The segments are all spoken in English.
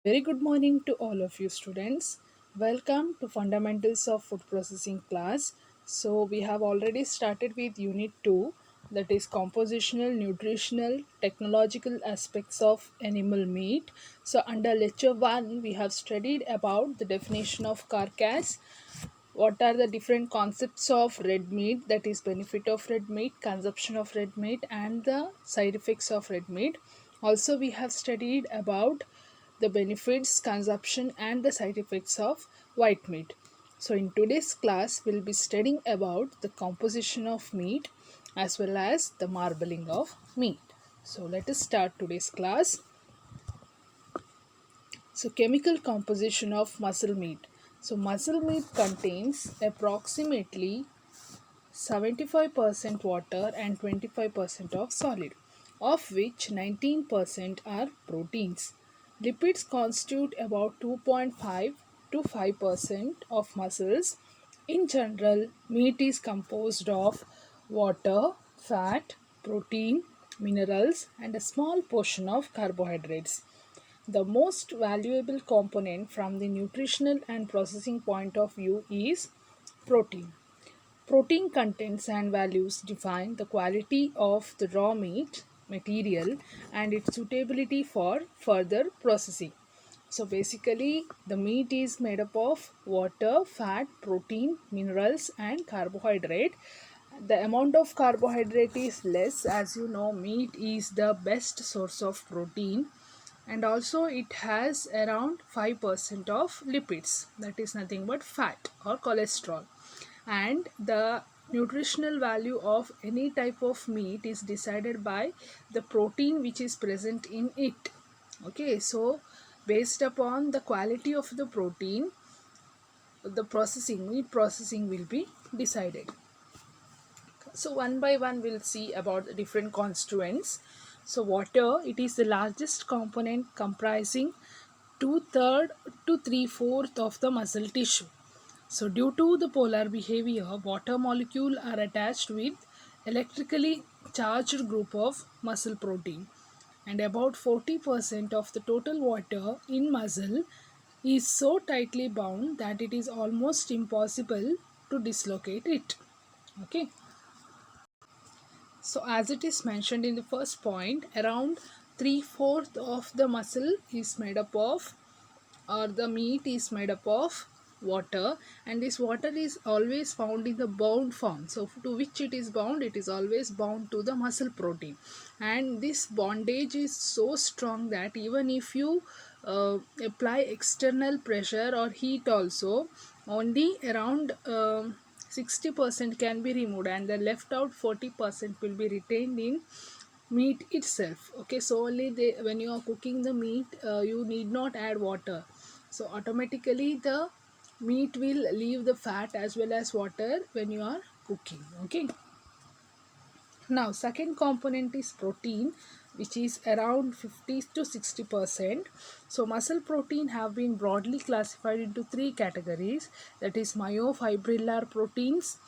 Very good morning to all of you students. Welcome to Fundamentals of Food Processing class. So we have already started with unit 2, that is compositional, nutritional, technological aspects of animal meat. So under lecture 1 we have studied about the definition of carcass, what are the different concepts of red meat, that is benefit of red meat, consumption of red meat and the side effects of red meat. Also we have studied about the benefits, consumption and the side effects of white meat. So in today's class we'll be studying about the composition of meat as well as the marbling of meat. So let us start today's class. So, chemical composition of muscle meat. So, muscle meat contains approximately 75% water and 25% of solid, of which 19% are proteins. Lipids constitute about 2.5 to 5% of muscles. In general, meat is composed of water, fat, protein, minerals, and a small portion of carbohydrates. The most valuable component from the nutritional and processing point of view is protein. Protein contents and values define the quality of the raw meat material and its suitability for further processing. So basically the meat is made up of water, fat, protein, minerals and carbohydrate. The amount of carbohydrate is less, as you know meat is the best source of protein, and also it has around 5% of lipids, that is nothing but fat or cholesterol. And the nutritional value of any type of meat is decided by the protein which is present in it. Okay, so based upon the quality of the protein, the meat processing will be decided. So one by one we'll see about the different constituents. So water, it is the largest component comprising two-thirds to three-fourths of the muscle tissue. So due to the polar behavior, water molecules are attached with electrically charged group of muscle protein, and about 40% of the total water in muscle is so tightly bound that it is almost impossible to dislocate it. Okay. So as it is mentioned in the first point, around three-fourths of the muscle is made up of, or the meat is made up of water, and this water is always found in the bound form. So to which it is bound? It is always bound to the muscle protein, and this bondage is so strong that even if you apply external pressure or heat also, only around 60% can be removed and the left out 40% will be retained in meat itself. Okay, so only when you are cooking the meat, you need not add water, so automatically the meat will leave the fat as well as water when you are cooking. Okay, now second component is protein, which is around 50 to 60%. So muscle protein have been broadly classified into three categories, that is myofibrillar proteins,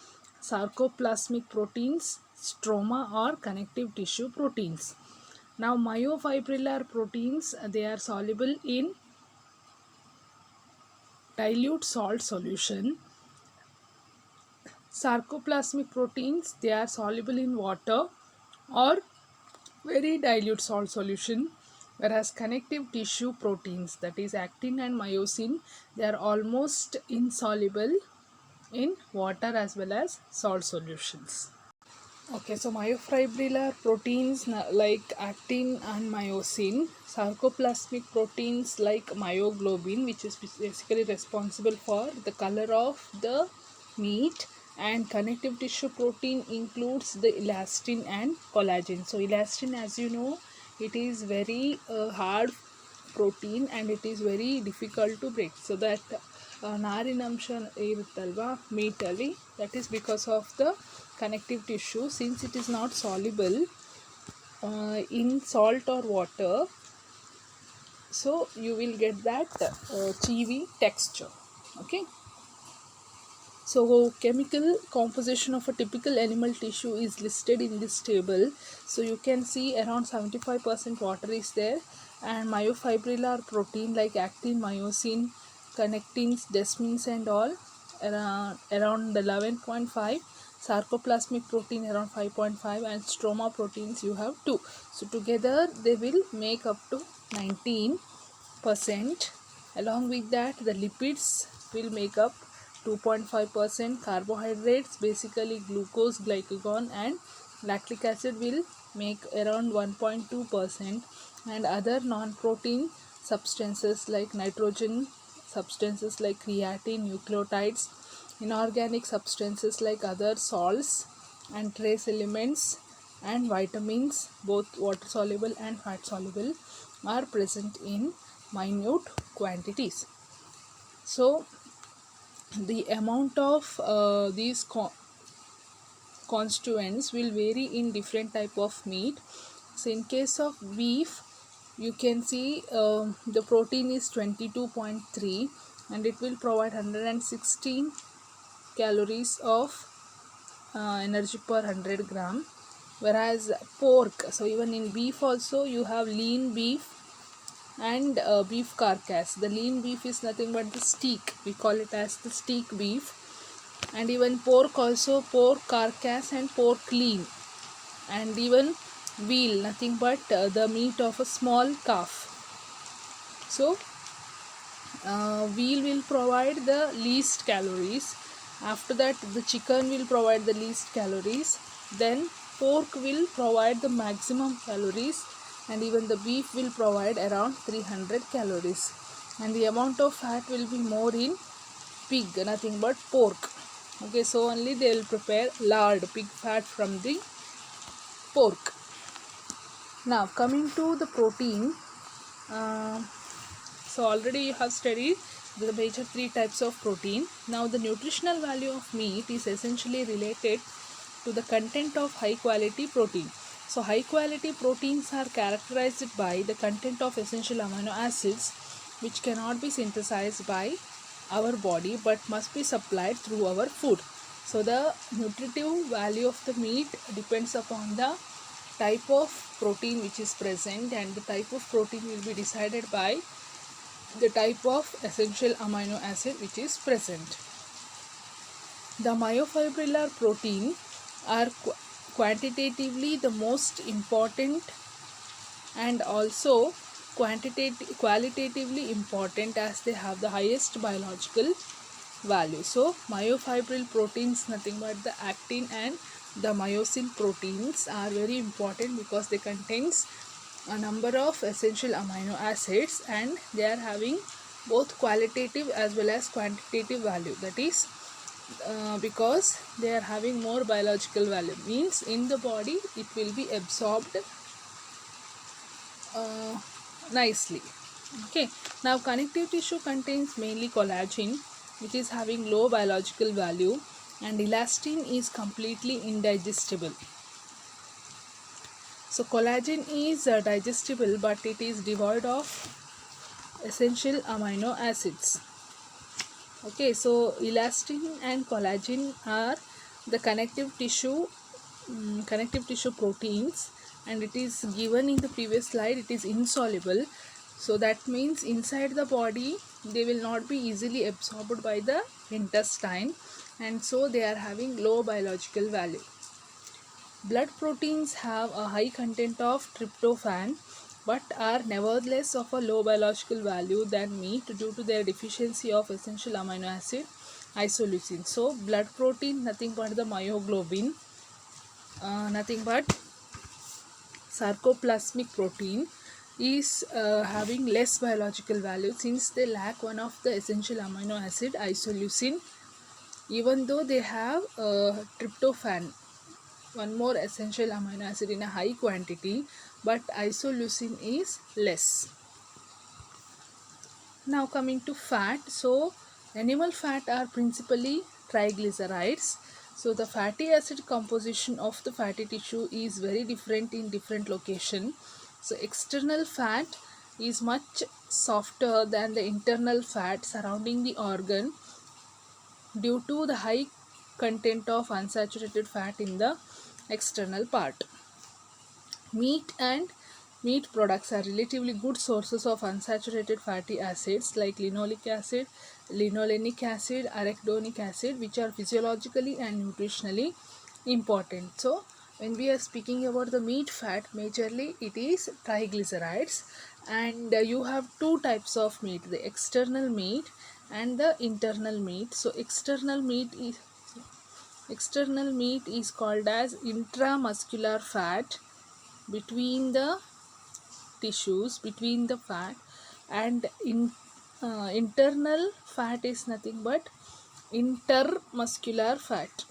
sarcoplasmic proteins, stroma or connective tissue proteins. Now myofibrillar proteins, they are soluble in dilute salt solution. Sarcoplasmic proteins, they are soluble in water or very dilute salt solution, whereas connective tissue proteins, that is actin and myosin, they are almost insoluble in water as well as salt solutions. Okay, so myofibrillar proteins like actin and myosin, sarcoplasmic proteins like myoglobin, which is basically responsible for the color of the meat, and connective tissue protein includes the elastin and collagen. So elastin, as you know, it is very hard protein and it is very difficult to break, so that ನಾರಿನಂಶ ಇರುತ್ತಲ್ವಾ ಮೀಟಲ್ಲಿ, that is because of the connective tissue, since it is not soluble in salt or water, so you will get that chewy texture. Okay, so chemical composition of a typical animal tissue is listed in this table. So you can see around 75% water is there, and myofibrillar protein like actin, myosin, connectins, desmins and all around 11.5, sarcoplasmic protein around 5.5, and stroma proteins you have 2. So together they will make up to 19%. Along with that, the lipids will make up 2.5%, carbohydrates basically glucose, glycagon and lactic acid will make around 1.2%, and other non-protein substances like nitrogen substances like creatine, nucleotides, inorganic substances like other salts and trace elements and vitamins, both water soluble and fat soluble, are present in minute quantities. So the amount of these constituents will vary in different type of meat. So in case of beef, you can see the protein is 22.3 and it will provide 116 calories of energy per 100 gram, whereas pork, so even in beef also you have lean beef and beef carcass. The lean beef is nothing but the steak, we call it as the steak beef, and even pork also, pork carcass and pork lean, and even veal, nothing but the meat of a small calf. So veal will provide the least calories, after that the chicken will provide the least calories, then pork will provide the maximum calories, and even the beef will provide around 300 calories, and the amount of fat will be more in pig, nothing but pork. Okay, so only they will prepare lard, pig fat from the pork. Now coming to the protein, uh, so already you have studied the major three types of protein. Now the nutritional value of meat is essentially related to the content of high quality protein. So high quality proteins are characterized by the content of essential amino acids which cannot be synthesized by our body but must be supplied through our food. So the nutritive value of the meat depends upon the type of protein which is present, and the type of protein will be decided by the type of essential amino acid which is present. The myofibrillar protein are quantitatively the most important and also qualitatively important, as they have the highest biological value. So myofibril proteins, nothing but the actin and the myosin proteins, are very important because they contains a number of essential amino acids and they are having both qualitative as well as quantitative value. That is because they are having more biological value, means in the body it will be absorbed uh, nicely. Okay, now connective tissue contains mainly collagen, which is having low biological value, and elastin is completely indigestible. So collagen is digestible but it is devoid of essential amino acids. Okay, so elastin and collagen are the connective tissue proteins, and it is given in the previous slide, it is insoluble. So that means inside the body they will not be easily absorbed by the intestine, and so they are having low biological value. Blood proteins have a high content of tryptophan but are nevertheless of a low biological value than meat due to their deficiency of essential amino acid isoleucine. So blood protein, nothing but the myoglobin, nothing but sarcoplasmic protein, is having less biological value since they lack one of the essential amino acid isoleucine, even though they have tryptophan, one more essential amino acid, in a high quantity, but isoleucine is less. Now coming to fat, so animal fat are principally triglycerides. So the fatty acid composition of the fatty tissue is very different in different location. So external fat is much softer than the internal fat surrounding the organ due to the high content of unsaturated fat in the external part. Meat and Meat products are relatively good sources of unsaturated fatty acids like linoleic acid, linolenic acid, arachidonic acid, which are physiologically and nutritionally important. So, when we are speaking about the meat fat, majorly it is triglycerides, and you have two types of meat: the external meat and the internal meat. So, external meat is called as intramuscular fat between the tissues, between the fat, and internal fat is nothing but intermuscular fat.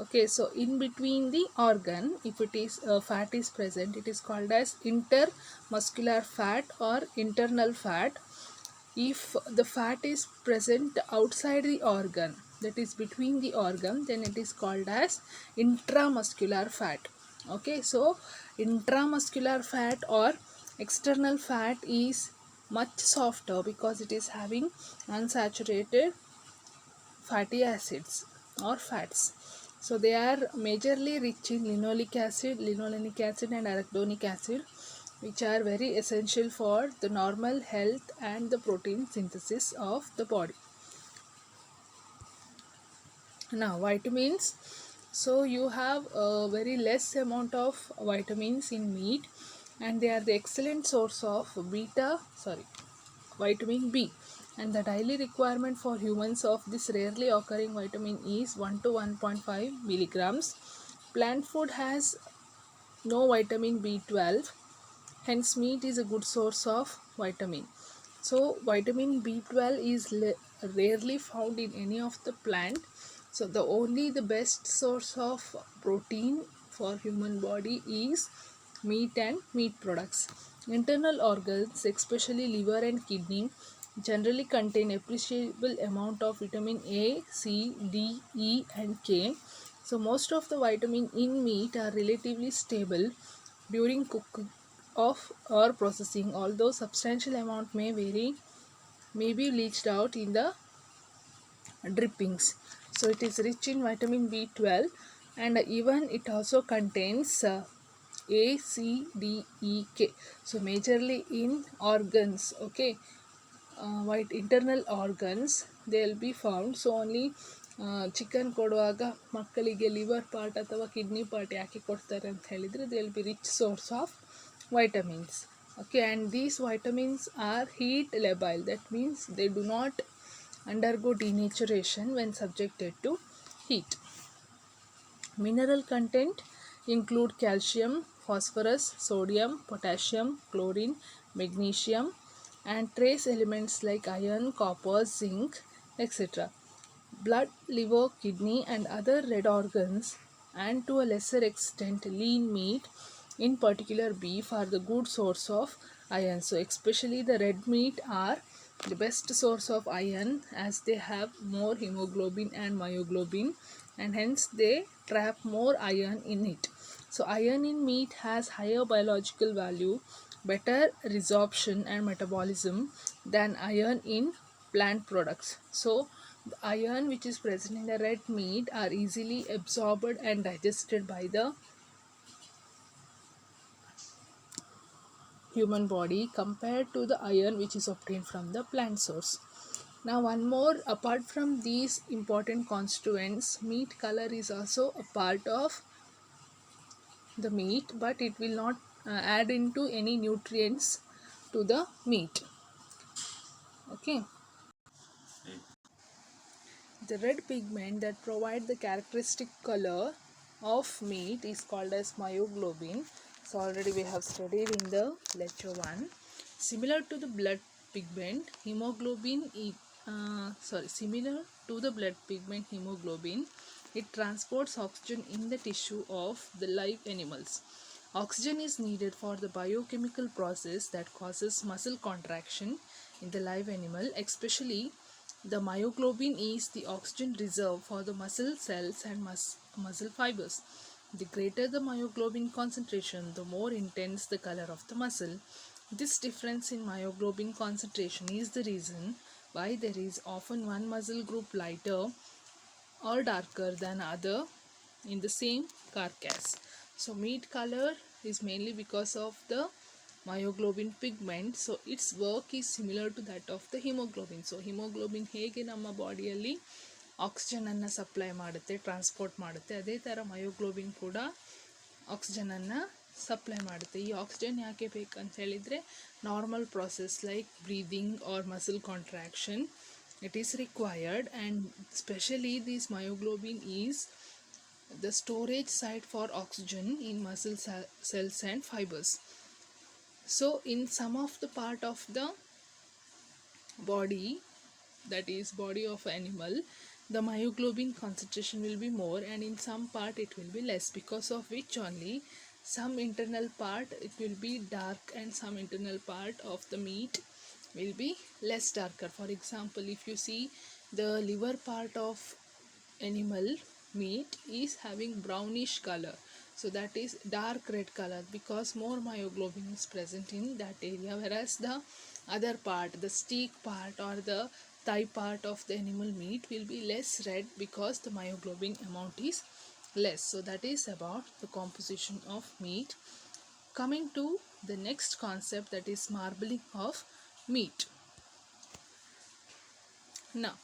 Okay, so in between the organ, if it is fat is present, it is called as intermuscular fat or internal fat. If the fat is present outside the organ, that is between the organ, then it is called as intramuscular fat. Okay, so intramuscular fat or external fat is much softer because it is having unsaturated fatty acids or fats. So they are majorly rich in linoleic acid, linolenic acid and arachidonic acid, which are very essential for the normal health and the protein synthesis of the body. Now vitamins. So you have a very less amount of vitamins in meat, and they are the excellent source of vitamin B, and the daily requirement for humans of this rarely occurring vitamin is 1 to 1.5 milligrams. Plant food has no vitamin B12, hence meat is a good source of vitamin. So vitamin B12 is rarely found in any of the plant. So the best source of protein for human body is meat and meat products. Internal organs, especially liver and kidney, generally contain appreciable amount of vitamin A, C, D, E and K. So most of the vitamin in meat are relatively stable during cooking of or processing, although substantial amount may be leached out in the drippings. So it is rich in vitamin B12, and even it also contains A, C, D, E, K. So majorly in organs, okay, white internal organs they will be found. So only chicken ಕೊಡುವಾಗ ಮಕ್ಕಳಿಗೆ liver part ಅಥವಾ kidney part ಯಾಕೆ ಕೊಡ್ತಾರೆ ಅಂತ ಹೇಳಿದರೆ they will be rich source of vitamins. Okay, and these vitamins are heat labile, that means they do not undergo denaturation when subjected to heat. Mineral content include calcium, phosphorus, sodium, potassium, chlorine, magnesium, and trace elements like iron, copper, zinc, etc. Blood, liver, kidney, and other red organs, and to a lesser extent lean meat, in particular beef, are the good source of iron. So especially the red meat are the best source of iron, as they have more hemoglobin and myoglobin, and hence they trap more iron in it. So iron in meat has higher biological value, better resorption and metabolism than iron in plant products. So the iron which is present in the red meat are easily absorbed and digested by the human body compared to the iron which is obtained from the plant source. Now one more, apart from these important constituents, meat color is also a part of the meat, but it will not add into any nutrients to the meat. Okay, the red pigment that provide the characteristic color of meat is called as myoglobin. So already we have studied in the lecture 1. Similar to the blood pigment, similar to the blood pigment hemoglobin, it transports oxygen in the tissue of the live animals. Oxygen is needed for the biochemical process that causes muscle contraction in the live animal. Especially the myoglobin is the oxygen reserve for the muscle cells and muscle fibers. The greater the myoglobin concentration, the more intense the color of the muscle. This difference in myoglobin concentration is the reason why there is often one muscle group lighter or darker than other in the same carcass. So meat color is mainly because of the myoglobin pigment. So its work is similar to that of the hemoglobin. So hemoglobin ಹೇಗೆ ನಮ್ಮ ಬಾಡಿಯಲ್ಲಿ ಆಕ್ಸಿಜನನ್ನು supply ಮಾಡುತ್ತೆ, transport ಮಾಡುತ್ತೆ, ಅದೇ ಥರ myoglobin ಕೂಡ ಆಕ್ಸಿಜನನ್ನು supply ಮಾಡುತ್ತೆ. ಈ ಆಕ್ಸಿಜನ್ ಯಾಕೆ ಬೇಕಂತ ಹೇಳಿದರೆ normal process like breathing or muscle contraction it is required, and especially this myoglobin is the storage site for oxygen in muscle cells and fibers. So in some of the part of the body, that is body of animal, the myoglobin concentration will be more, and in some part it will be less, because of which only some internal part it will be dark and some internal part of the meat will be less darker. For example, if you see the liver part of animal meat is having brownish color, so that is dark red color because more myoglobin is present in that area, whereas the other part, the steak part or the thigh part of the animal meat will be less red because the myoglobin amount is less. So that is about the composition of meat. Coming to the next concept, that is marbling of meat. Now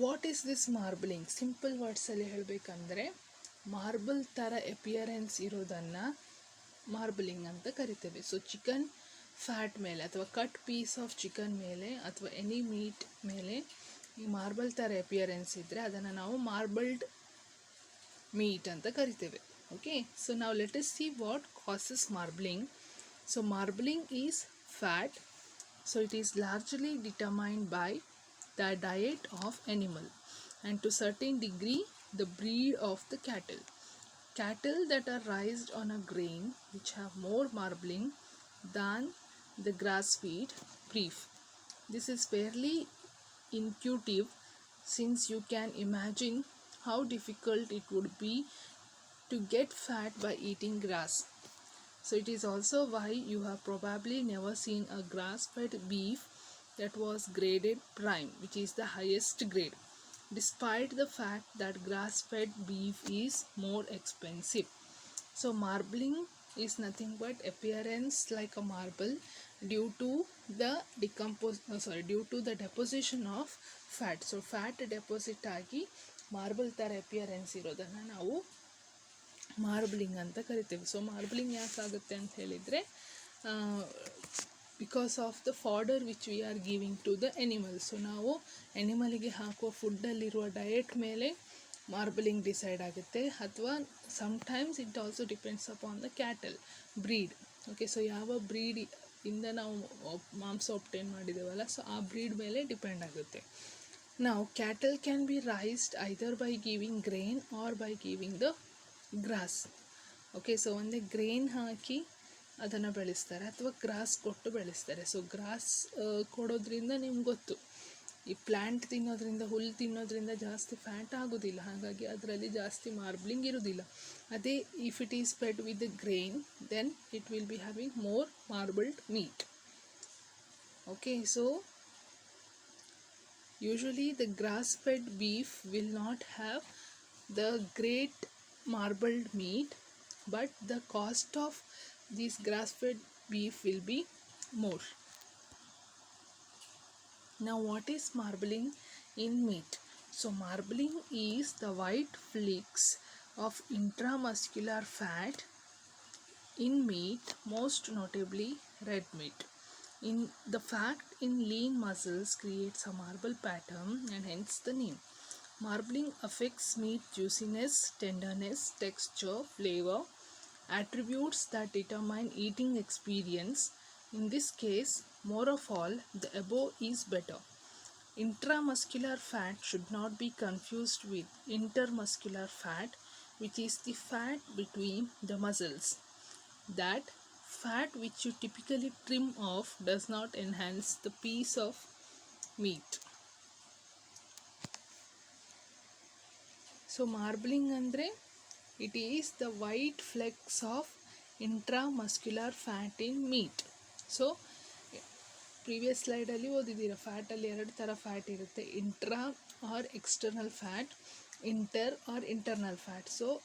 what is this marbling? Simple ವರ್ಡ್ಸಲ್ಲಿ ಹೇಳಬೇಕಂದ್ರೆ marble ಥರ ಎಪಿಯರೆನ್ಸ್ ಇರೋದನ್ನು ಮಾರ್ಬಲಿಂಗ್ ಅಂತ ಕರಿತೇವೆ. So chicken fat ಮೇಲೆ ಅಥವಾ cut piece of chicken ಮೇಲೆ ಅಥವಾ ಎನಿ ಮೀಟ್ ಮೇಲೆ ಈ ಮಾರ್ಬಲ್ ಥರ ಎಪಿಯರೆನ್ಸ್ ಇದ್ದರೆ ಅದನ್ನು ನಾವು ಮಾರ್ಬಲ್ಡ್ ಮೀಟ್ ಅಂತ ಕರಿತೇವೆ. ಓಕೆ, ಸೊ ನಾವು let us see what causes marbling. So marbling is fat. So it is largely determined by the diet of animal and to certain degree the breed of the cattle. Cattle that are raised on a grain which have more marbling than the grass-fed beef. This is fairly intuitive since you can imagine how difficult it would be to get fat by eating grass. So it is also why you have probably never seen a grass-fed beef that was graded prime, which is the highest grade, despite the fact that grass-fed beef is more expensive. So marbling is nothing but appearance like a marble due to the due to the deposition of fat. So fat deposit ಆಗಿ marble ಥರ appearance ಇರೋದನ್ನು ನಾವು ಮಾರ್ಬಲಿಂಗ್ ಅಂತ ಕರಿತೇವೆ. So ಮಾರ್ಬಲಿಂಗ್ ಯಾಕೆ ಆಗುತ್ತೆ ಅಂತ ಹೇಳಿದರೆ because of the fodder which we are giving to the animal. So ನಾವು ಎನಿಮಲಿಗೆ ಹಾಕುವ ಫುಡ್ಡಲ್ಲಿರುವ ಡಯಟ್ ಮೇಲೆ ಮಾರ್ಬಲಿಂಗ್ ಡಿಸೈಡ್ ಆಗುತ್ತೆ, ಅಥವಾ sometimes it also depends upon the cattle breed. Okay, so ಯಾವ ಬ್ರೀಡ್ ಇಂದ ನಾವು ಮಾಂಸ ಒಬ್ಟೈನ್ ಮಾಡಿದ್ದೇವಲ್ಲ, ಸೊ ಆ ಬ್ರೀಡ್ ಮೇಲೆ ಡಿಪೆಂಡ್ ಆಗುತ್ತೆ. ನಾವು cattle can be raised either by giving grain or by giving the grass. Okay, so ಒಂದೇ ಗ್ರೇನ್ ಹಾಕಿ ಅದನ್ನು ಬೆಳೆಸ್ತಾರೆ ಅಥವಾ ಗ್ರಾಸ್ ಕೊಟ್ಟು ಬೆಳೆಸ್ತಾರೆ. ಸೊ ಗ್ರಾಸ್ ಕೊಡೋದ್ರಿಂದ ನಿಮ್ಗೆ ಗೊತ್ತು, ಈ ಪ್ಲ್ಯಾಂಟ್ ತಿನ್ನೋದ್ರಿಂದ, ಹುಲ್ಲು ತಿನ್ನೋದ್ರಿಂದ ಜಾಸ್ತಿ ಫ್ಯಾಟ್ ಆಗೋದಿಲ್ಲ, ಹಾಗಾಗಿ ಅದರಲ್ಲಿ ಜಾಸ್ತಿ ಮಾರ್ಬ್ಲಿಂಗ್ ಇರೋದಿಲ್ಲ. ಅದೇ if it is fed with the grain, then it will be having more marbled meat. Okay, so usually the grass fed beef will not have the great marbled meat, but the cost of this grass-fed beef will be more. Now what is marbling in meat? So marbling is the white flakes of intramuscular fat in meat, most notably red meat. In the fat in lean muscles creates a marble pattern and hence the name. Marbling affects meat juiciness, tenderness, texture, flavor, attributes that determine eating experience. In this case, more of all, the above is better. Intramuscular fat should not be confused with intermuscular fat, which is the fat between the muscles. That fat which you typically trim off does not enhance the piece of meat. So marbling ಅಂದರೆ it is the white flecks of intramuscular fat in meat. So previous ಸ್ಲೈಡಲ್ಲಿ ಓದಿದ್ದೀರ, ಫ್ಯಾಟಲ್ಲಿ ಎರಡು ಥರ fat ಇರುತ್ತೆ, intra or external fat inter or internal fat. So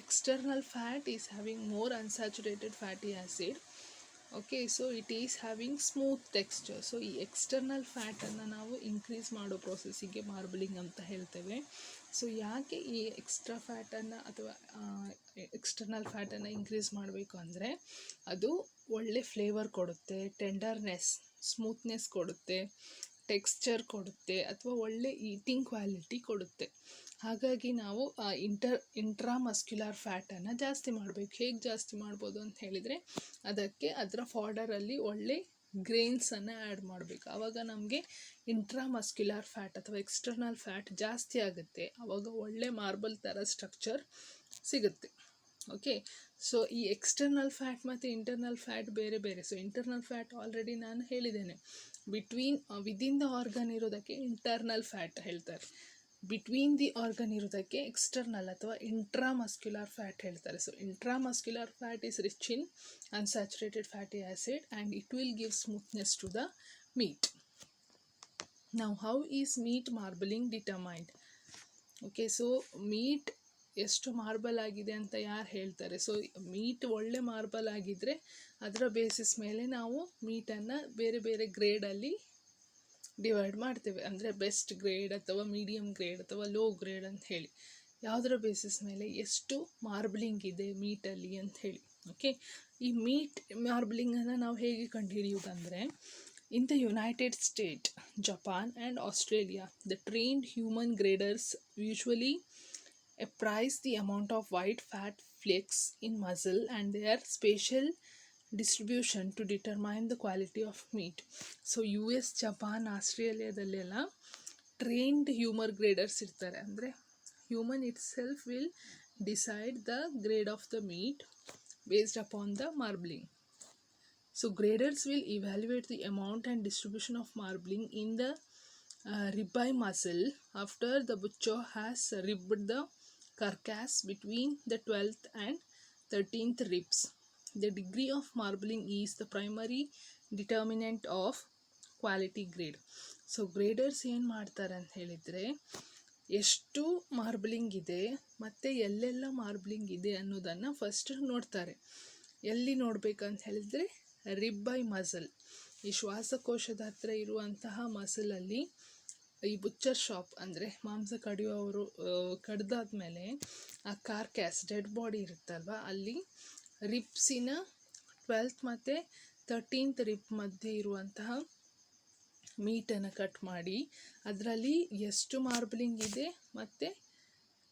external fat is having more unsaturated fatty acid. Okay, so it is having smooth texture. So ಈ external ಫ್ಯಾಟನ್ನು ನಾವು increase ಮಾಡೋ ಪ್ರೊಸೆಸ್ಸಿಗೆ ಮಾರ್ಬಲಿಂಗ್ ಅಂತ ಹೇಳ್ತೇವೆ. ಸೊ ಯಾಕೆ ಈ ಎಕ್ಸ್ಟ್ರಾ ಫ್ಯಾಟನ್ನು ಅಥವಾ ಎಕ್ಸ್ಟರ್ನಲ್ ಫ್ಯಾಟನ್ನು ಇನ್ಕ್ರೀಸ್ ಮಾಡಬೇಕು ಅಂದರೆ ಅದು ಒಳ್ಳೆ ಫ್ಲೇವರ್ ಕೊಡುತ್ತೆ, ಟೆಂಡರ್ನೆಸ್, ಸ್ಮೂತ್ನೆಸ್ ಕೊಡುತ್ತೆ, ಟೆಕ್ಸ್ಚರ್ ಕೊಡುತ್ತೆ, ಅಥವಾ ಒಳ್ಳೆ ಈಟಿಂಗ್ ಕ್ವಾಲಿಟಿ ಕೊಡುತ್ತೆ. ಹಾಗಾಗಿ ನಾವು ಇಂಟ್ರಾಮಸ್ಕ್ಯುಲರ್ ಫ್ಯಾಟನ್ನು ಜಾಸ್ತಿ ಮಾಡಬೇಕು. ಹೇಗೆ ಜಾಸ್ತಿ ಮಾಡ್ಬೋದು ಅಂತ ಹೇಳಿದರೆ ಅದಕ್ಕೆ ಅದರ ಫಾಡರಲ್ಲಿ ಒಳ್ಳೆ ಗ್ರೇನ್ಸನ್ನು ಆ್ಯಡ್ ಮಾಡಬೇಕು. ಆವಾಗ ನಮಗೆ ಇಂಟ್ರಾಮಸ್ಕ್ಯುಲರ್ ಫ್ಯಾಟ್ ಅಥವಾ ಎಕ್ಸ್ಟರ್ನಲ್ ಫ್ಯಾಟ್ ಜಾಸ್ತಿ ಆಗುತ್ತೆ. ಆವಾಗ ಒಳ್ಳೆ ಮಾರ್ಬಲ್ ಥರ ಸ್ಟ್ರಕ್ಚರ್ ಸಿಗುತ್ತೆ. ಓಕೆ, ಸೊ ಈ ಎಕ್ಸ್ಟರ್ನಲ್ ಫ್ಯಾಟ್ ಮತ್ತು ಇಂಟರ್ನಲ್ ಫ್ಯಾಟ್ ಬೇರೆ ಬೇರೆ. ಸೊ ಇಂಟರ್ನಲ್ ಫ್ಯಾಟ್ ಆಲ್ರೆಡಿ ನಾನು ಹೇಳಿದ್ದೇನೆ, ವಿದಿನ್ ದ ಆರ್ಗನ್ ಇರೋದಕ್ಕೆ ಇಂಟರ್ನಲ್ ಫ್ಯಾಟ್ ಹೇಳ್ತಾರೆ, ಬಿಟ್ವೀನ್ ದಿ ಆರ್ಗನ್ ಇರೋದಕ್ಕೆ ಎಕ್ಸ್ಟರ್ನಲ್ ಅಥವಾ ಇಂಟ್ರಾಮಸ್ಕ್ಯುಲರ್ ಫ್ಯಾಟ್ ಹೇಳ್ತಾರೆ. So intramuscular fat is rich in unsaturated fatty acid and it will give smoothness to the meat. Now how is meat marbling determined? Okay, so meat ಎಷ್ಟು marble ಆಗಿದೆ ಅಂತ ಯಾರು ಹೇಳ್ತಾರೆ? So meet ಒಳ್ಳೆ marble ಆಗಿದ್ದರೆ ಅದರ basis ಮೇಲೆ ನಾವು ಮೀಟನ್ನು ಬೇರೆ ಬೇರೆ ಗ್ರೇಡಲ್ಲಿ ಡಿವೈಡ್ ಮಾಡ್ತೇವೆ. ಅಂದರೆ ಬೆಸ್ಟ್ ಗ್ರೇಡ್ ಅಥವಾ ಮೀಡಿಯಮ್ ಗ್ರೇಡ್ ಅಥವಾ ಲೋ ಗ್ರೇಡ್ ಅಂತ ಹೇಳಿ, ಯಾವುದರ ಬೇಸಿಸ್ ಮೇಲೆ ಎಷ್ಟು ಮಾರ್ಬಲಿಂಗ್ ಇದೆ ಮೀಟಲ್ಲಿ ಅಂತ ಹೇಳಿ. ಓಕೆ, ಈ ಮೀಟ್ ಮಾರ್ಬಲಿಂಗನ್ನು ನಾವು ಹೇಗೆ ಕಂಡುಹಿಡಿಯುವುದಂದರೆ, in the United State, Japan and Australia, the trained human graders usually appraise the amount of white fat flakes in muscle and their spatial distribution to determine the quality of meat. So U S, Japan, ಆಸ್ಟ್ರೇಲಿಯಾದಲ್ಲೆಲ್ಲ trained human graders ಇರ್ತಾರೆ. ಅಂದರೆ human itself will decide the grade of the meat based upon the marbling. So graders will evaluate the amount and distribution of marbling in the ribeye muscle after the butcher has ribbed the carcass between the 12th and 13th ribs. The degree of marbling is the primary determinant of quality grade. So graders ಏನು ಮಾಡ್ತಾರೆ ಅಂತ ಹೇಳಿದರೆ, ಎಷ್ಟು ಮಾರ್ಬಲಿಂಗ್ ಇದೆ ಮತ್ತು ಎಲ್ಲೆಲ್ಲ ಮಾರ್ಬಲಿಂಗ್ ಇದೆ ಅನ್ನೋದನ್ನು ಫಸ್ಟ್ ನೋಡ್ತಾರೆ. ಎಲ್ಲಿ ನೋಡಬೇಕಂತ ಹೇಳಿದರೆ ರಿಬ್ಬೈ ಮಸಲ್, ಈ ಶ್ವಾಸಕೋಶದ ಹತ್ರ ಇರುವಂತಹ ಮಸಲಲ್ಲಿ ಈ ಬುಚ್ಚರ್ ಶಾಪ್ ಅಂದರೆ ಮಾಂಸ ಕಡಿಯುವವರು ಕಡ್ದಾದ್ಮೇಲೆ ಆ ಕಾರ್ಕ್ಯಾಸ್ ಡೆಡ್ ಬಾಡಿ ಇರುತ್ತಲ್ವ, ಅಲ್ಲಿ ರಿಬ್ಸಿನ 12th ಮತ್ತು 13th ರಿಬ್ ಮಧ್ಯೆ ಇರುವಂತಹ ಮೀಟನ್ನು ಕಟ್ ಮಾಡಿ ಅದರಲ್ಲಿ ಎಷ್ಟು ಮಾರ್ಬಲಿಂಗ್ ಇದೆ ಮತ್ತು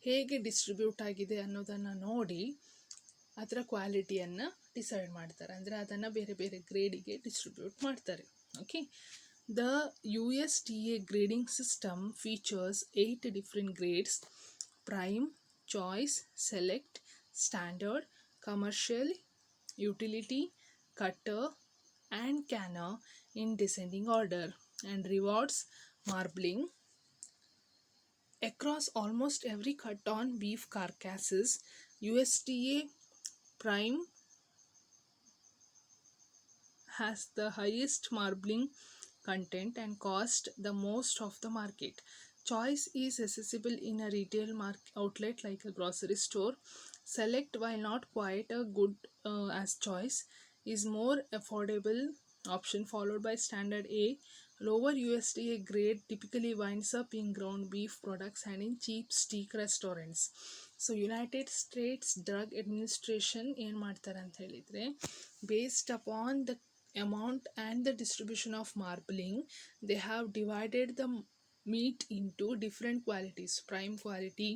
ಹೇಗೆ ಡಿಸ್ಟ್ರಿಬ್ಯೂಟ್ ಆಗಿದೆ ಅನ್ನೋದನ್ನು ನೋಡಿ ಅದರ ಕ್ವಾಲಿಟಿಯನ್ನು ಡಿಸೈಡ್ ಮಾಡ್ತಾರೆ. ಅಂದರೆ ಅದನ್ನು ಬೇರೆ ಬೇರೆ ಗ್ರೇಡಿಗೆ ಡಿಸ್ಟ್ರಿಬ್ಯೂಟ್ ಮಾಡ್ತಾರೆ. Okay, the USDA grading system features 8 different grades: prime, choice, select, standard, commercial, utility, cutter and canner in descending order, and rewards marbling across almost every cut on beef carcasses. USDA prime has the highest marbling content and cost the most of the market. Choice is accessible in a retail outlet like a grocery store. Select, while not quite a good as choice, is more affordable option, followed by standard. A lower USDA grade typically winds up in ground beef products and in cheap steak restaurants. So United States drug administration ಏನು ಮಾಡ್ತಾರೆ ಅಂತ ಹೇಳಿದರೆ, based upon the amount and the distribution of marbling, they have divided the meat into different qualities: prime quality,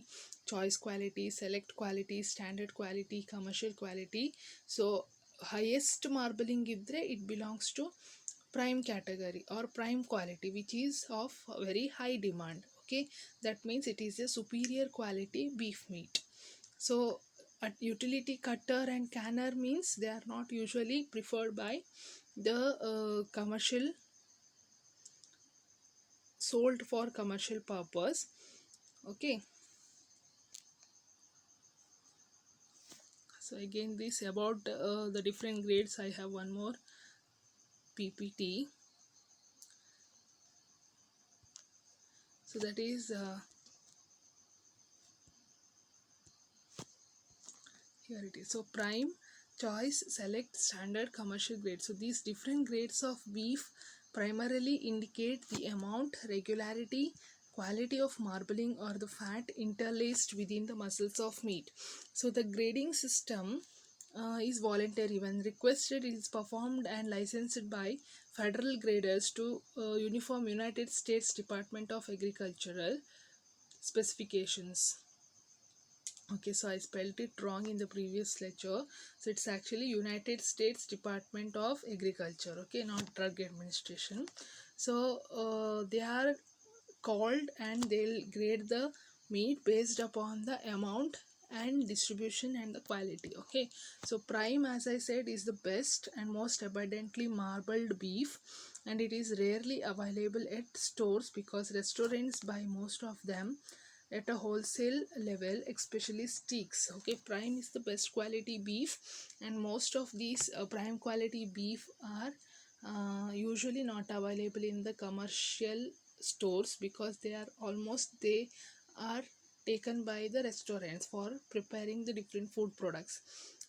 choice quality, select quality, standard quality, commercial quality. So highest marbling idre it belongs to prime category or prime quality, which is of very high demand. Okay, that means it is a superior quality beef meat. So utility, cutter and canner means they are not usually preferred by the commercial, sold for commercial purpose. Okay, so again this about the different grades. I have one more PPT. So that is Here it is. So prime, choice, select, standard, commercial grade. So these different grades of beef primarily indicate the amount, regularity, quality of marbling or the fat interlaced within the muscles of meat. So the grading system is voluntary. When requested, it is performed and licensed by federal graders to Uniform United States Department of Agricultural specifications. Okay, so I spelled it wrong in the previous lecture. So it's actually United States Department of Agriculture, okay, not Drug Administration. So they are called and they'll grade the meat based upon the amount and distribution and the quality. Okay, so prime, as I said, is the best and most abundantly marbled beef, and it is rarely available at stores because restaurants buy most of them at a wholesale level, especially steaks. Okay, prime is the best quality beef, and most of these prime quality beef are usually not available in the commercial stores because they are taken by the restaurants for preparing the different food products.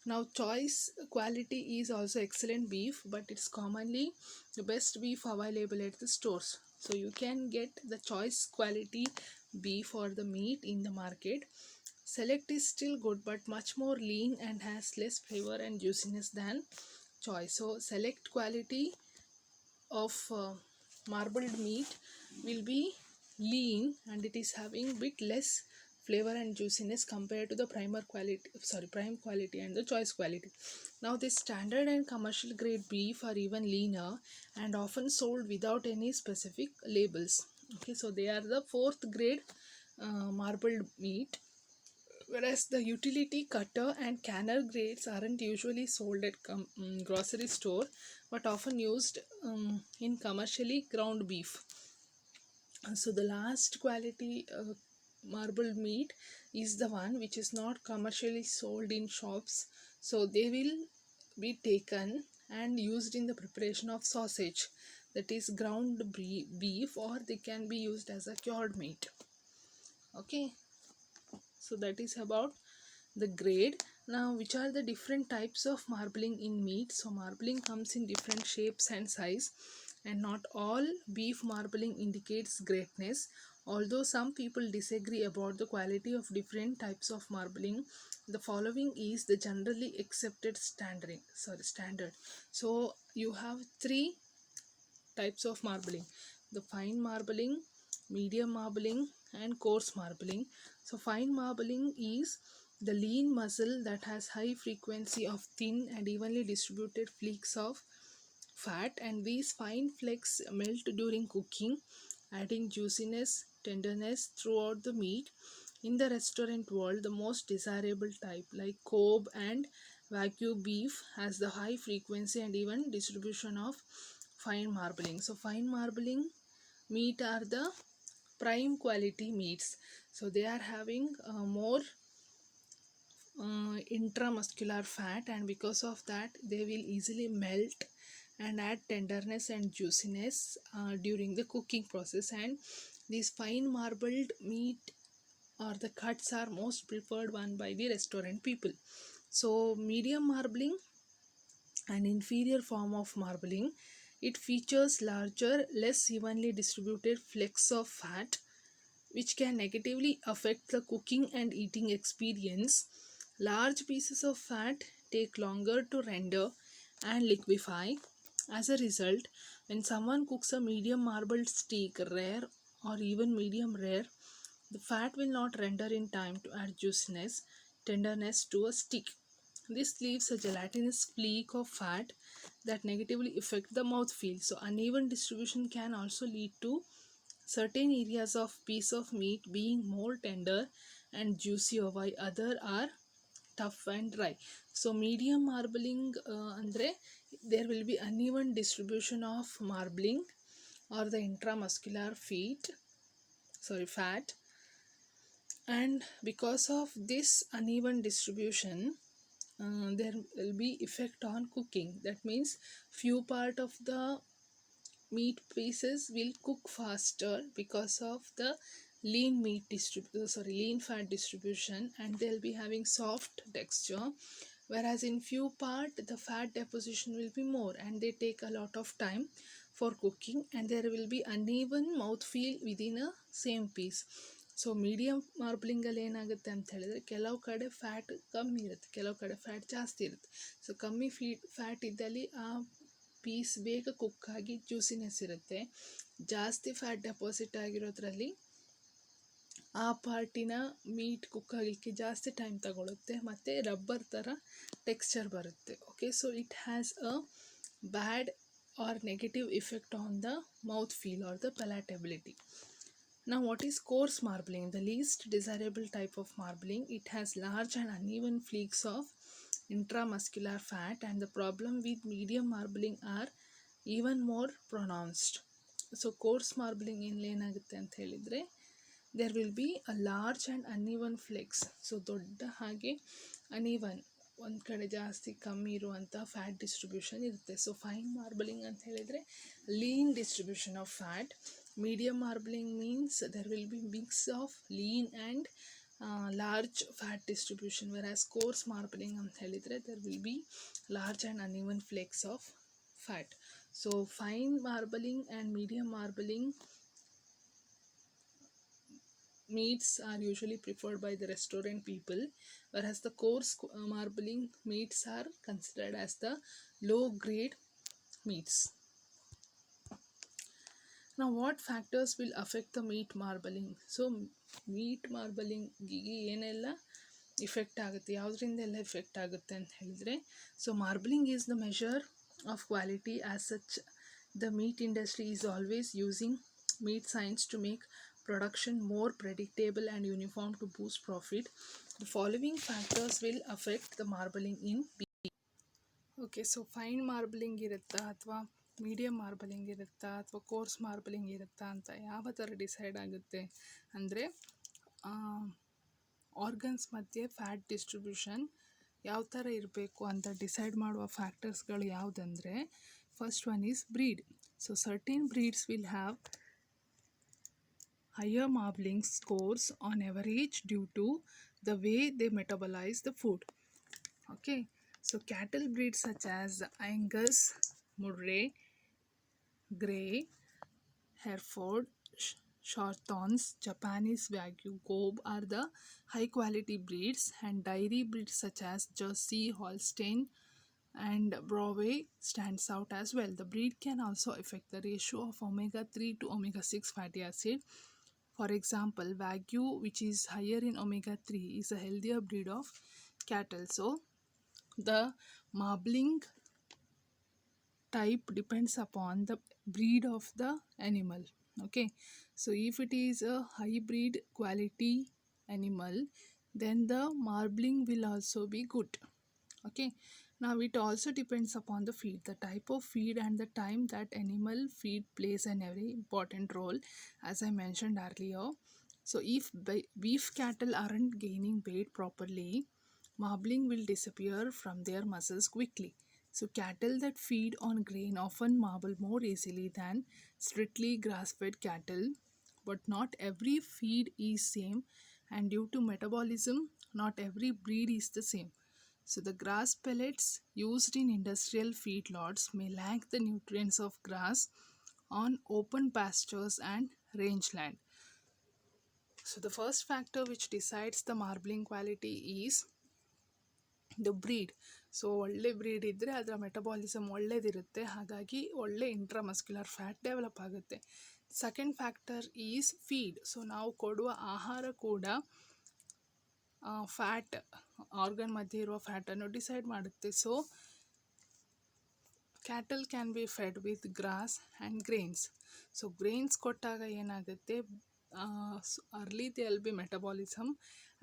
Now choice quality is also excellent beef, but it's commonly the best beef available at the stores. So you can get the choice quality beef or the meat in the market. Select is still good but much more lean and has less flavor and juiciness than choice. So select quality of marbled meat will be lean and it is having bit less flavor and juiciness compared to the prime quality and the choice quality. Now this standard and commercial grade beef are even leaner and often sold without any specific labels. Okay, so they are the fourth grade marbled meat, whereas the utility cutter and canner grades aren't usually sold at grocery store but often used in commercially ground beef. So the last quality marbled meat is the one which is not commercially sold in shops, so they will be taken and used in the preparation of sausage, that is ground beef, or they can be used as a cured meat. Okay, so that is about the grade. Now which are the different types of marbling in meat? So marbling comes in different shapes and size, and not all beef marbling indicates greatness. Although some people disagree about the quality of different types of marbling, the following is the generally accepted standard. So you have three types of marbling: the fine marbling, medium marbling, and coarse marbling. So fine marbling is the lean muscle that has high frequency of thin and evenly distributed flakes of fat, and these fine flakes melt during cooking, adding juiciness, tenderness throughout the meat. In the restaurant world, the most desirable type like Kobe and Wagyu beef has the high frequency and even distribution of fine marbling. So fine marbling meat are the prime quality meats. So they are having more intramuscular fat, and because of that they will easily melt and add tenderness and juiciness during the cooking process, and these fine marbled meat or the cuts are most preferred one by the restaurant people. So medium marbling, an inferior form of marbling, it features larger, less evenly distributed flecks of fat which can negatively affect the cooking and eating experience. Large pieces of fat take longer to render and liquefy. As a result, when someone cooks a medium marbled steak, rare or even medium rare, the fat will not render in time to add juiciness, tenderness to a steak. This leaves a gelatinous flake of fat that negatively affect the mouthfeel. So uneven distribution can also lead to certain areas of piece of meat being more tender and juicy while other are tough and dry. So medium marbling andre there will be uneven distribution of marbling or the intramuscular fat, and because of this uneven distribution there will be effect on cooking. That means few part of the meat pieces will cook faster because of the lean fat distribution, and they'll be having soft texture, whereas in few part the fat deposition will be more and they take a lot of time for cooking, and there will be uneven mouthfeel within a same piece. So medium ಮಾರ್ಬ್ಲಿಂಗಲ್ಲಿ ಏನಾಗುತ್ತೆ ಅಂತ ಹೇಳಿದ್ರೆ ಕೆಲವು ಕಡೆ fat ಕಮ್ಮಿ ಇರುತ್ತೆ, ಕೆಲವು ಕಡೆ ಫ್ಯಾಟ್ ಜಾಸ್ತಿ ಇರುತ್ತೆ. ಸೊ ಕಮ್ಮಿ ಫ್ಯಾಟ್ ಇದ್ದಲ್ಲಿ ಆ ಪೀಸ್ ಬೇಗ ಕುಕ್ ಆಗಿ ಜ್ಯೂಸಿನೆಸ್ ಇರುತ್ತೆ. ಜಾಸ್ತಿ ಫ್ಯಾಟ್ ಡೆಪಾಸಿಟ್ ಆಗಿರೋದ್ರಲ್ಲಿ ಆ ಪಾರ್ಟಿನ ಮೀಟ್ ಕುಕ್ ಆಗಲಿಕ್ಕೆ ಜಾಸ್ತಿ ಟೈಮ್ ತಗೊಳುತ್ತೆ ಮತ್ತು ರಬ್ಬರ್ ಥರ ಟೆಕ್ಸ್ಚರ್ ಬರುತ್ತೆ. Okay, so it has a bad or negative effect on the mouth feel or the palatability. Now, what is coarse marbling? The least desirable type of marbling. It has large and uneven flakes of intramuscular fat, and the problem with medium marbling are even more pronounced. So, coarse marbling ಏನಾಗುತ್ತೆ ಅಂತ ಹೇಳಿದರೆ, there will be a large and uneven flakes. So ದೊಡ್ಡ ಹಾಗೆ uneven, ಒಂದು ಕಡೆ ಜಾಸ್ತಿ ಕಮ್ಮಿ ಇರುವಂಥ ಫ್ಯಾಟ್ ಡಿಸ್ಟ್ರಿಬ್ಯೂಷನ್ ಇರುತ್ತೆ. ಸೊ ಫೈನ್ ಮಾರ್ಬಲಿಂಗ್ ಅಂತ ಹೇಳಿದರೆ lean distribution of fat. Medium marbling means there will be mix of lean and large fat distribution, whereas coarse marbling ಅಂತ ಹೇಳಿದರೆ there will be large and uneven flakes of fat. So fine marbling and medium marbling meats are usually preferred by the restaurant people, whereas the coarse marbling meats are considered as the low grade meats. Now, what factors will affect the meat marbling? So meat marbling ಏನೆಲ್ಲ effect ಆಗುತ್ತೆ, ಯಾವುದರಿಂದೆಲ್ಲ effect ಆಗುತ್ತೆ ಅಂತ ಹೇಳಿದರೆ, so marbling is the measure of quality. As such the meat industry is always using meat science to make production more predictable and uniform to boost profit. The following factors will affect the marbling in beef. Okay, so fine marbling ಇರುತ್ತಾ ಅಥವಾ medium ಮಾರ್ಬಲಿಂಗ್ ಇರುತ್ತಾ ಅಥವಾ course ಮಾರ್ಬಲಿಂಗ್ ಇರುತ್ತಾ ಅಂತ ಯಾವ ಥರ decide ಆಗುತ್ತೆ ಅಂದರೆ, ಆರ್ಗನ್ಸ್ ಮಧ್ಯೆ ಫ್ಯಾಟ್ ಡಿಸ್ಟ್ರಿಬ್ಯೂಷನ್ ಯಾವ ಥರ ಇರಬೇಕು ಅಂತ ಡಿಸೈಡ್ ಮಾಡುವ ಫ್ಯಾಕ್ಟರ್ಸ್ಗಳು ಯಾವುದಂದರೆ, first one is breed. So certain breeds will have higher marbling scores on average due to the way they metabolize the food. Okay, so cattle breeds such as Angus, Murray, Grey, Hereford, Shorthorns, Japanese Wagyu, Gobe are the high quality breeds, and dairy breeds such as Jersey, Holstein and Broadway stands out as well. The breed can also affect the ratio of omega-3 to omega-6 fatty acid. For example, Wagyu, which is higher in omega-3, is a healthier breed of cattle. So the marbling type depends upon the breed of the animal. Okay, so if it is a hybrid quality animal, then the marbling will also be good. Okay, now it also depends upon the feed, the type of feed and the time that animal feed plays a very important role, as I mentioned earlier. So if beef cattle aren't gaining weight properly, marbling will disappear from their muscles quickly. So cattle that feed on grain often marble more easily than strictly grass-fed cattle, but not every feed is same, and due to metabolism, not every breed is the same. So the grass pellets used in industrial feedlots may lack the nutrients of grass on open pastures and rangeland. So the first factor which decides the marbling quality is the breed. So ಒಳ್ಳೆ breed ಇದ್ದರೆ ಅದರ metabolism ಒಳ್ಳೆಯದಿರುತ್ತೆ, ಹಾಗಾಗಿ ಒಳ್ಳೆ intramuscular fat develop ಆಗುತ್ತೆ. Second factor is feed. So ನಾವು ಕೊಡುವ ಆಹಾರ ಕೂಡ ಫ್ಯಾಟ್, ಆರ್ಗನ್ ಮಧ್ಯೆ ಇರುವ ಫ್ಯಾಟನ್ನು ಡಿಸೈಡ್ ಮಾಡುತ್ತೆ. So cattle can be fed with grass and grains. So grains ಕೊಟ್ಟಾಗ ಏನಾಗುತ್ತೆ, early there will be metabolism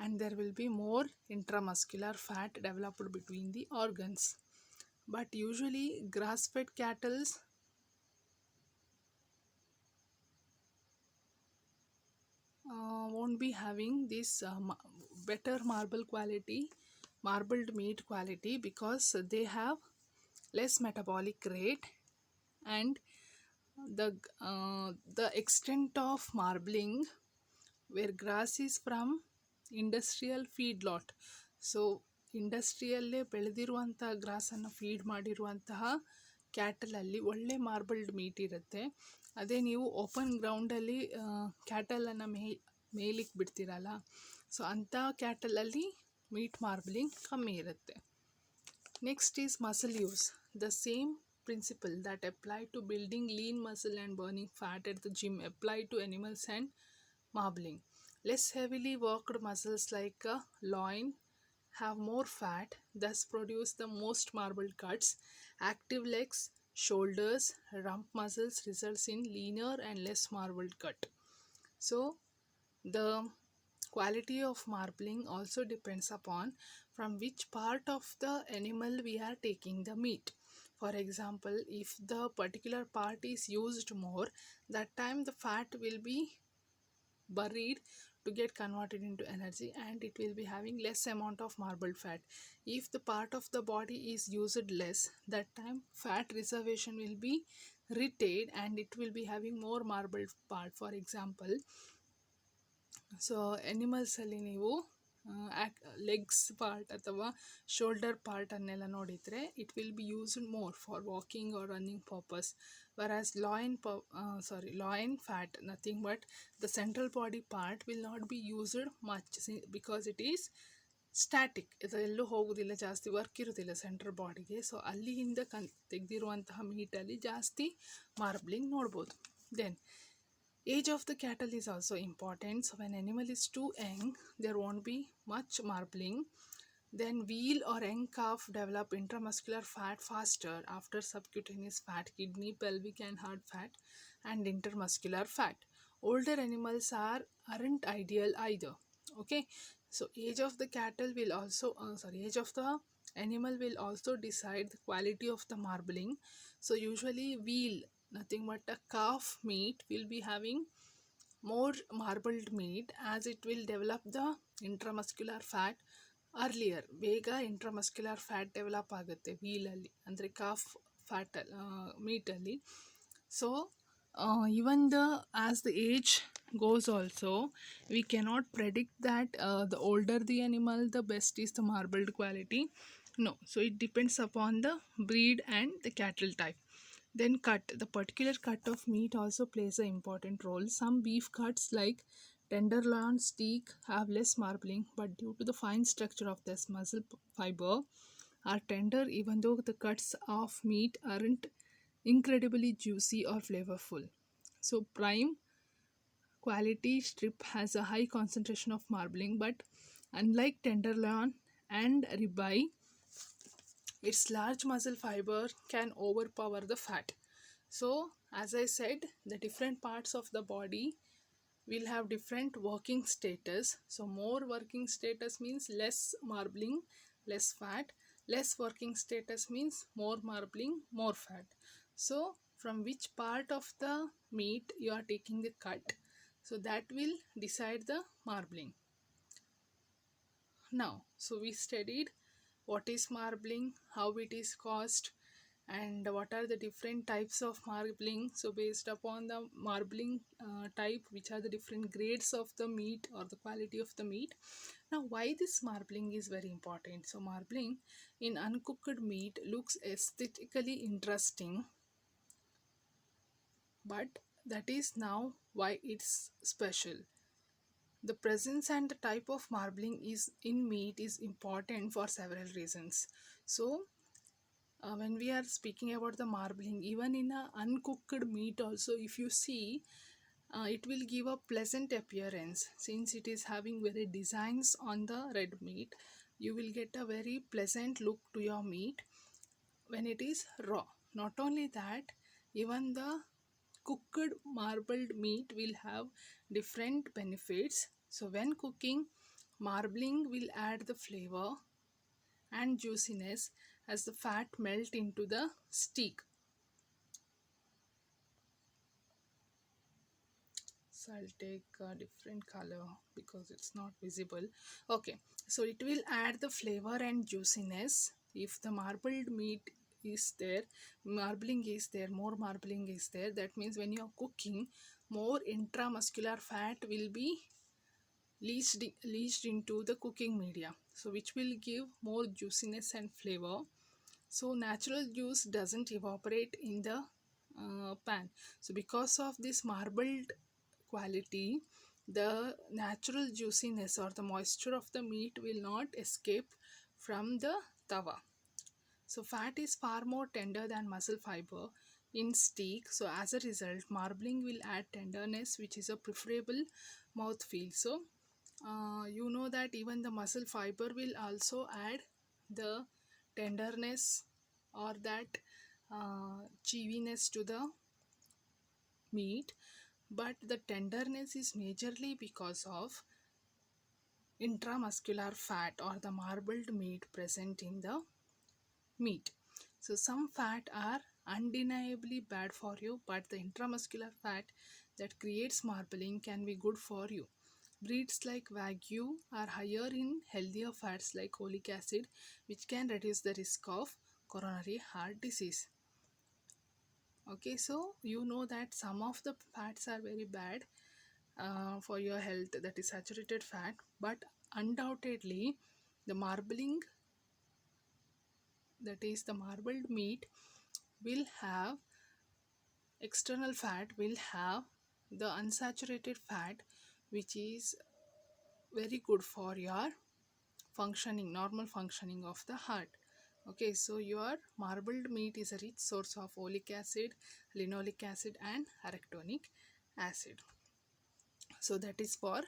and there will be more intramuscular fat developed between the organs. But usually grass-fed cattle won't be having this better marbled meat quality, because they have less metabolic rate, and the extent of marbling where grass is from industrial feedlot. So ಇಂಡಸ್ಟ್ರಿಯಲ್ಲೇ ಬೆಳೆದಿರುವಂಥ ಗ್ರಾಸನ್ನು feed ಮಾಡಿರುವಂತಹ ಕ್ಯಾಟಲಲ್ಲಿ ಒಳ್ಳೆ ಮಾರ್ಬಲ್ಡ್ meet ಇರುತ್ತೆ. ಅದೇ ನೀವು open ಗ್ರೌಂಡಲ್ಲಿ ಕ್ಯಾಟಲನ್ನು ಮೇಲಿಕ್ಕೆ ಬಿಡ್ತೀರಲ್ಲ, ಸೊ ಅಂಥ ಕ್ಯಾಟಲಲ್ಲಿ ಮೀಟ್ ಮಾರ್ಬಲಿಂಗ್ ಕಮ್ಮಿ ಇರುತ್ತೆ. Next is muscle use. The same principle that apply to building lean muscle and burning fat at the gym apply to animals and marbling. Less heavily worked muscles like loin have more fat, thus produce the most marbled cuts. Active legs, shoulders, rump muscles results in leaner and less marbled cut. So the quality of marbling also depends upon from which part of the animal we are taking the meat. For example, if the particular part is used more, that time the fat will be buried to get converted into energy and it will be having less amount of marbled fat. If the part of the body is used less, that time fat reservation will be retained and it will be having more marbled part. For example, so ಎನಿಮಲ್ಸಲ್ಲಿ ನೀವು legs part ಅಥವಾ shoulder ಪಾರ್ಟನ್ನೆಲ್ಲ ನೋಡಿದರೆ it will be used more for walking or running purpose. whereas loin fat, nothing but the central body part will not be used much because it is static. ಇದು ಎಲ್ಲೂ ಹೋಗೋದಿಲ್ಲ, ಜಾಸ್ತಿ work ಇರೋದಿಲ್ಲ central ಬಾಡಿಗೆ. So ಅಲ್ಲಿಂದ ತೆಗೆದಿರುವಂತಹ ಮೀಟಲ್ಲಿ ಜಾಸ್ತಿ marbling ನೋಡ್ಬೋದು. Then age of the cattle is also important. So when animal is too young, there won't be much marbling. Then veal or young calf develop intramuscular fat faster after subcutaneous fat, kidney, pelvic and heart fat and intermuscular fat. Older animals aren't ideal either. Okay, so age of the cattle will also age of the animal will also decide the quality of the marbling. So usually veal, nothing but a calf meat, will be having more marbled meat as it will develop the intramuscular fat earlier. ಬೇಗ intramuscular fat develop ಆಗುತ್ತೆ ವೀಲಲ್ಲಿ, ಅಂದರೆ calf fat ಮೀಟಲ್ಲಿ. So even as the age goes also, we cannot predict that the older the animal, the best is the marbled quality. No, so it depends upon the breed and the cattle type. Then cut, the particular cut of meat also plays an important role. Some beef cuts like tenderloin steak have less marbling, but due to the fine structure of this muscle fiber are tender, even though the cuts of meat aren't incredibly juicy or flavorful. So prime quality strip has a high concentration of marbling, but unlike tenderloin and ribeye, its large muscle fiber can overpower the fat. So as I said, the different parts of the body will have different working status. So more working status means less marbling, less fat. Less working status means more marbling, more fat. So from which part of the meat you are taking the cut, so that will decide the marbling. Now, so we studied what is marbling, how it is caused, and what are the different types of marbling. So based upon the marbling type, which are the different grades of the meat or the quality of the meat. Now why this marbling is very important. So marbling in uncooked meat looks aesthetically interesting, but that is now why it's special. The presence and the type of marbling is in meat is important for several reasons. So when we are speaking about the marbling, even in a uncooked meat also, if you see, it will give a pleasant appearance. Since it is having very designs on the red meat, you will get a very pleasant look to your meat when it is raw. Not only that, even the cooked marbled meat will have different benefits. So when cooking, marbling will add the flavor and juiciness as the fat melt into the steak. So I'll take a different color because it's not visible. Okay, so it will add the flavor and juiciness. If the marbled meat is there, marbling is there, more marbling is there, that means when you are cooking, more intramuscular fat will be leached into the cooking media, so which will give more juiciness and flavor. So natural juice doesn't evaporate in the pan. So because of this marbled quality, the natural juiciness or the moisture of the meat will not escape from the tawa. So fat is far more tender than muscle fiber in steak. So as a result, marbling will add tenderness, which is a preferable mouthfeel. So you know that even the muscle fiber will also add the tenderness or that chewiness to the meat, but the tenderness is majorly because of intramuscular fat or the marbled meat present in the meat. So some fat are undeniably bad for you, but the intramuscular fat that creates marbling can be good for you. Breeds like Wagyu are higher in healthier fats like oleic acid, which can reduce the risk of coronary heart disease. Okay, so you know that some of the fats are very bad for your health, that is saturated fat, but undoubtedly the marbling, that is the marbled meat, will have external fat, will have the unsaturated fat, which is very good for your functioning, normal functioning of the heart. Okay, so your marbled meat is a rich source of oleic acid, linoleic acid, and arachidonic acid. So that is for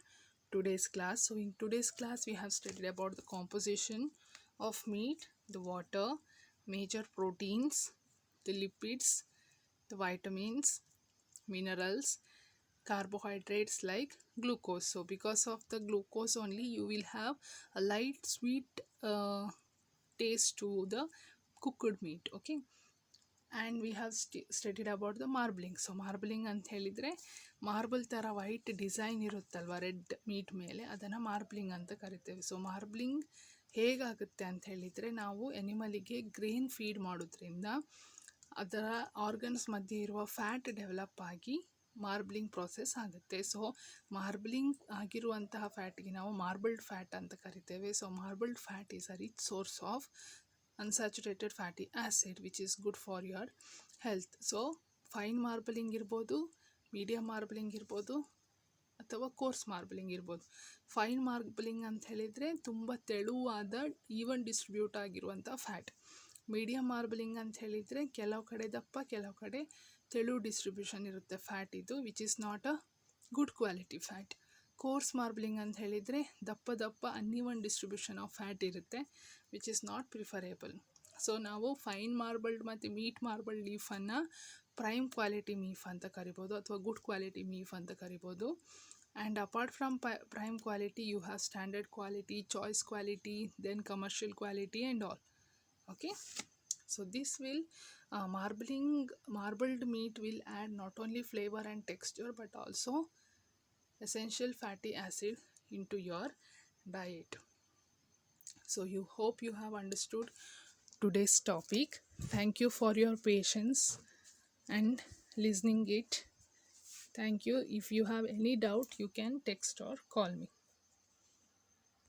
today's class. So in today's class we have studied about the composition of meat, the water, major proteins, the lipids, the vitamins, minerals, carbohydrates like glucose. So because of the glucose only you will have a light sweet taste to the cooked meat. Okay, and we have studied about the marbling. So marbling ಅಂತ ಹೇಳಿದರೆ marble ಥರ white design ಇರುತ್ತಲ್ವ red meat ಮೇಲೆ, ಅದನ್ನು ಮಾರ್ಬ್ಲಿಂಗ್ ಅಂತ ಕರಿತೇವೆ. So ಮಾರ್ಬ್ಲಿಂಗ್ ಹೇಗಾಗುತ್ತೆ ಅಂತ ಹೇಳಿದರೆ, ನಾವು ಎನಿಮಲಿಗೆ ಗ್ರೇನ್ ಫೀಡ್ ಮಾಡೋದ್ರಿಂದ ಅದರ ಆರ್ಗನ್ಸ್ ಮಧ್ಯೆ ಇರುವ ಫ್ಯಾಟ್ ಡೆವಲಪ್ ಆಗಿ ಮಾರ್ಬ್ಲಿಂಗ್ ಪ್ರೋಸೆಸ್ ಆಗುತ್ತೆ. ಸೊ ಮಾರ್ಬ್ಲಿಂಗ್ ಆಗಿರುವಂತಹ ಫ್ಯಾಟ್ಗೆ ನಾವು ಮಾರ್ಬಲ್ಡ್ ಫ್ಯಾಟ್ ಅಂತ ಕರಿತೇವೆ. So marbled fat is a rich source of unsaturated fatty acid, which is good for your health. So fine marbling ಇರ್ಬೋದು, ಮೀಡಿಯಮ್ ಮಾರ್ಬಲಿಂಗ್ ಇರ್ಬೋದು, ಅಥವಾ ಕೋರ್ಸ್ ಮಾರ್ಬಲಿಂಗ್ ಇರ್ಬೋದು. ಫೈನ್ ಮಾರ್ಬಲಿಂಗ್ ಅಂತ ಹೇಳಿದರೆ ತುಂಬ ತೆಳುವಾದ ಈವನ್ ಡಿಸ್ಟ್ರಿಬ್ಯೂಟ್ ಆಗಿರುವಂಥ ಫ್ಯಾಟ್. ಮೀಡಿಯಮ್ ಮಾರ್ಬಲಿಂಗ್ ಅಂತ ಹೇಳಿದರೆ ಕೆಲವು ಕಡೆ ದಪ್ಪ, ಕೆಲವು ಕಡೆ ತೆಳು ಡಿಸ್ಟ್ರಿಬ್ಯೂಷನ್ ಇರುತ್ತೆ ಫ್ಯಾಟ್ ಇದು, which is not a good quality fat. Coarse marbling ಅಂತ ಹೇಳಿದರೆ ದಪ್ಪ ದಪ್ಪ ಅನ್ಇವನ್ ಡಿಸ್ಟ್ರಿಬ್ಯೂಷನ್ ಆಫ್ ಫ್ಯಾಟ್ ಇರುತ್ತೆ, which is not preferable. So ನಾವು ಫೈನ್ ಮಾರ್ಬಲ್ಡ್ ಮತ್ತು ಮೀಟ್ ಮಾರ್ಬಲ್ಡ್ ಲೀಫನ್ನು ಪ್ರೈಮ್ ಕ್ವಾಲಿಟಿ ಮೀಫ್ ಅಂತ ಕರಿಬೋದು, ಅಥವಾ ಗುಡ್ ಕ್ವಾಲಿಟಿ ಮೀಫ್ ಅಂತ ಕರಿಬೋದು. And apart from prime quality you have standard quality, choice quality, then commercial quality and all. Okay, so this will marbled meat will add not only flavor and texture but also essential fatty acid into your diet. So you hope you have understood today's topic. Thank you for your patience and listening it. Thank you. If you have any doubt you can text or call me.